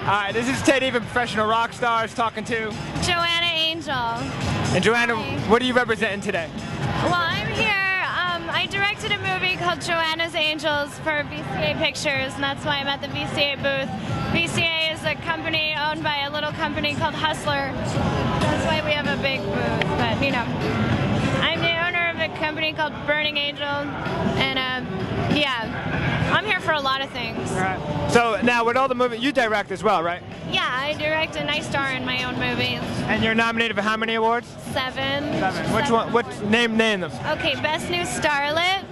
Alright, this is Teddy from Professional Rockstars talking to Joanna Angel. And Joanna, Hi. what are you representing today? Well, I'm here. I directed a movie called Joanna's Angels for VCA Pictures, and that's why I'm at the VCA booth. VCA is a company owned by a little company called Hustler. That's why we have a big booth, but you know. I'm the owner of a company called Burning Angel, and yeah, I'm here for a lot of things. Alright. So now with all the movies, you direct as well, right? Yeah, I direct and I star in my own movies. And you're nominated for how many awards? 7. Which one? What name them? Okay, Best New Starlet.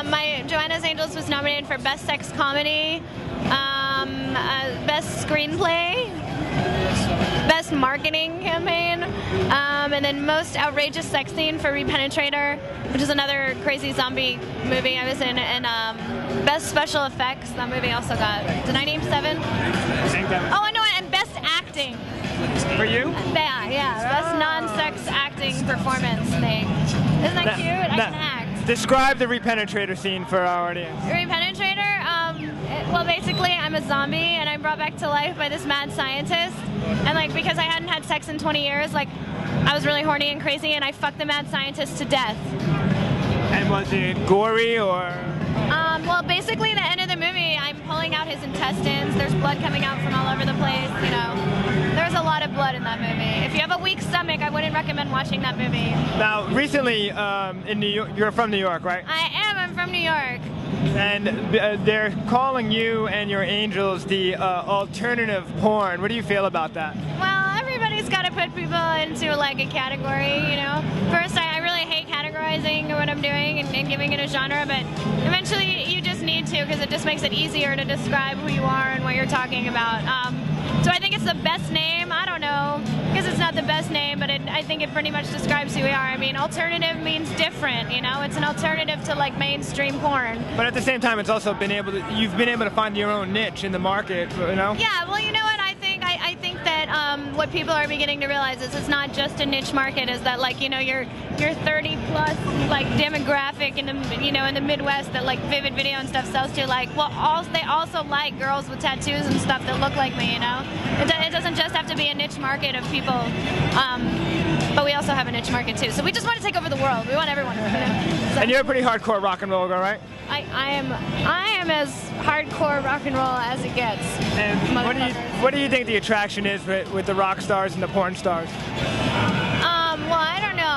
My Joanna's Angels was nominated for Best Sex Comedy, Best Screenplay, Best Marketing Campaign, and then Most Outrageous Sex Scene for Repenetrator, which is another crazy zombie movie I was in, and Best Special Effects. That movie also got. Did I name 7? Oh, I know it. And Best Acting. For you? Yeah. Best non-sex acting performance thing. Isn't that cute? I can act. Describe the Repenetrator scene for our audience. Repenetrator? Well, basically, I'm a zombie, and I'm brought back to life by this mad scientist. And, like, because I hadn't had sex in 20 years, like, I was really horny and crazy, and I fucked the mad scientist to death. And was it gory, or...? Well, basically, the end of the movie, I'm pulling out his intestines. There's blood coming out from all over the place, you know. There's a lot of blood in that movie. If you have a weak stomach, I wouldn't recommend watching that movie. Now, recently, in New York, you're from New York, right? I am. I'm from New York. And they're calling you and your angels the alternative porn. What do you feel about that? Well, everybody's got to put people into, like, a category, you know. First, I really hate categorizing what I'm doing and giving it a genre, but eventually you just need to, because it just makes it easier to describe who you are and what you're talking about. Do I think it's the best name? I don't know, because it's not the best name, but I think it pretty much describes who we are. I mean, alternative means different, you know? It's an alternative to, like, mainstream porn. But at the same time, it's also you've been able to find your own niche in the market, you know? Yeah, well, you know what, I think that what people are beginning to realize is it's not just a niche market, is that, like, you know, your 30 plus, like, demographic in the, you know, in the Midwest that, like, Vivid Video and stuff sells to, like, well, they also like girls with tattoos and stuff that look like me, you know? It doesn't just have to be a niche market of people, but we also have a niche market too. So we just want to take over the world. We want everyone, you know? So, and you're a pretty hardcore rock and roll girl, right? I am as hardcore rock and roll as it gets. And what do you think the attraction is with the rock stars and the porn stars? Well, I don't know.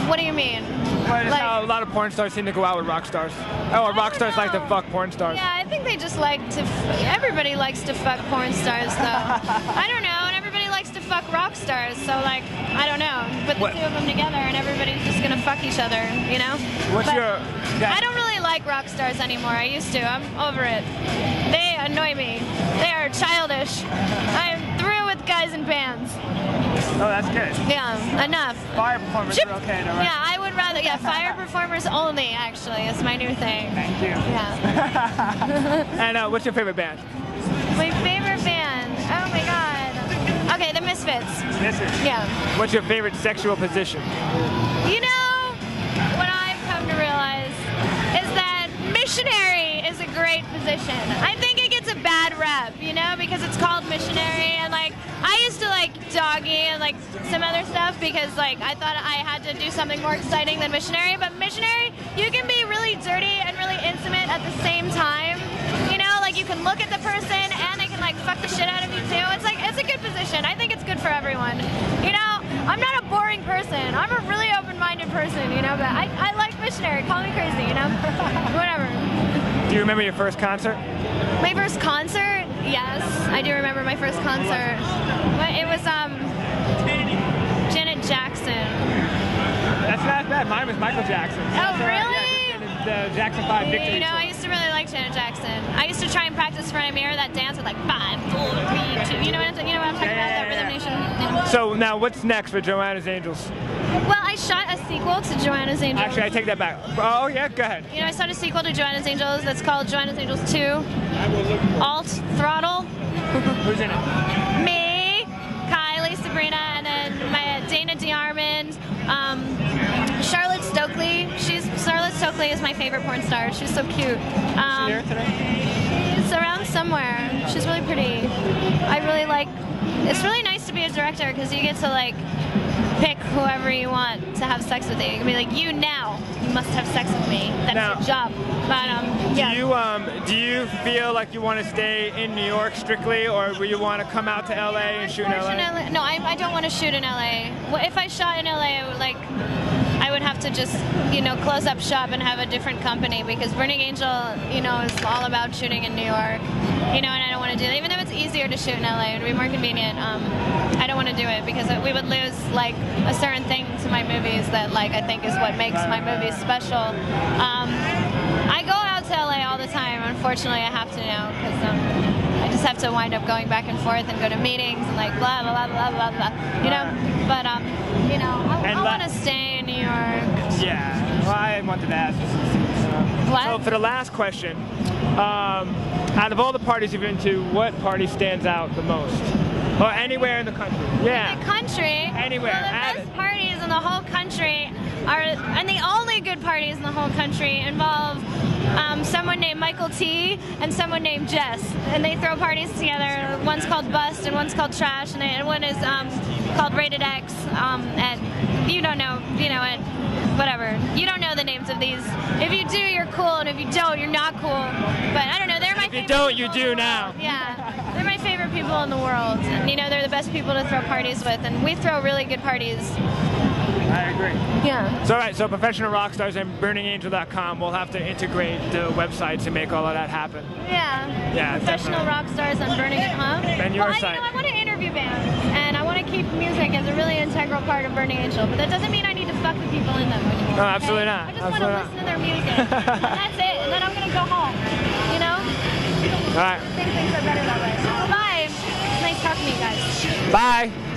What do you mean? Well, like, how a lot of porn stars seem to go out with rock stars. Oh, rock stars like to fuck porn stars. Yeah, I think they just like to. Everybody likes to fuck porn stars, though. I don't know, and everybody likes to fuck rock stars. So, like, I don't know. Put the two of them together, and everybody's just gonna fuck each other, you know? I don't really like rock stars anymore. I used to. I'm over it. They annoy me. They are childish. I'm through with guys in bands. Oh, that's good. Yeah, enough. Fire performers are okay, though, right? Yeah, I would rather, fire performers only, actually, is my new thing. Thank you. Yeah. And what's your favorite band? My favorite band? Oh my god. Okay, the Misfits. Misfits? Yeah. What's your favorite sexual position? You know, what I've come to realize is that missionary is a great position. I think it gets a bad rep, you know, because it's called missionary, and, like, I used to like doggy and, like, some other stuff because, like, I thought I had to do something more exciting than missionary, but missionary, you can be really dirty and really intimate at the same time, you know, like, you can look at the person and they can, like, fuck the shit out of you too. It's like, it's a good position. I think it's good for everyone, you know. I'm not a boring person. I'm a really open-minded person, you know, but I like missionary. Call me crazy, you know. Whatever. Do you remember your first concert? My first concert? Yes, I do remember my first concert. It was Janet Jackson. That's not bad. Mine was Michael Jackson. Oh, really? Yeah, the Jackson 5 Victory. You know, I used to really like Janet Jackson. I used to try and practice in front of a mirror that dance with, like, 5, 4, 3, 2. You know what I'm talking about? That Rhythm Nation. Yeah. So now, what's next for Joanna's Angels? Well, I shot a sequel to Joanna's Angels. Actually, I take that back. Oh, yeah, go ahead. You know, I shot a sequel to Joanna's Angels that's called Joanna's Angels 2. Alt Throttle. Who's in it? Me, Kylie, Sabrina, and then my Dana DeArmond, Charlotte Stokely. Charlotte Stokely is my favorite porn star. She's so cute. Is she here today? It's around somewhere. She's really pretty. I really like. It's really nice to be a director because you get to like pick whoever you want to have sex with you. You can be like, you now, you must have sex with me. That's your job. But yeah. Do you feel like you want to stay in New York strictly, or will you want to come out to LA and shoot in LA? No, I don't want to shoot in LA. Well, if I shot in LA, I would have to just, close up shop and have a different company, because Burning Angel, is all about shooting in New York, and I don't want to do that. Even though it's easier to shoot in LA, it would be more convenient. I don't want to do it because we would lose like a certain thing to my movies that I think is what makes my movies special. I go out to LA all the time. Unfortunately, I have to now because I just have to wind up going back and forth and go to meetings and blah blah blah blah blah blah. But I want to stay in New York. Yeah. Well, I wanted to ask. What? So for the last question, out of all the parties you've been to, what party stands out the most? Or anywhere in the country? Yeah. In the country? Anywhere. Well, the best parties in the whole country and the only good parties in the whole country involve someone named Michael T. and someone named Jess, and they throw parties together. One's called Bust and one's called Trash, and one is called Rated X. And you don't know, whatever. You don't know the names of these. If you do, you're cool, and if you don't, you're not cool. But I don't know. They're my favorite. If you don't, you do now. Yeah, they're my favorite people in the world, and they're the best people to throw parties with, and we throw really good parties. I agree. Yeah. So, all right, so Professional Rockstars and BurningAngel.com, we'll have to integrate the websites and make all of that happen. Yeah. Yeah. Professional Rockstars and Burning It, huh? And your site. I want to interview bands, and I want to keep music as a really integral part of Burning Angel, but that doesn't mean I need to fuck the people in them anymore. No, absolutely not. I just want to listen to their music, and that's it, and then I'm going to go home, All right. I think things are better that way. Bye. It's nice talking to you guys. Bye.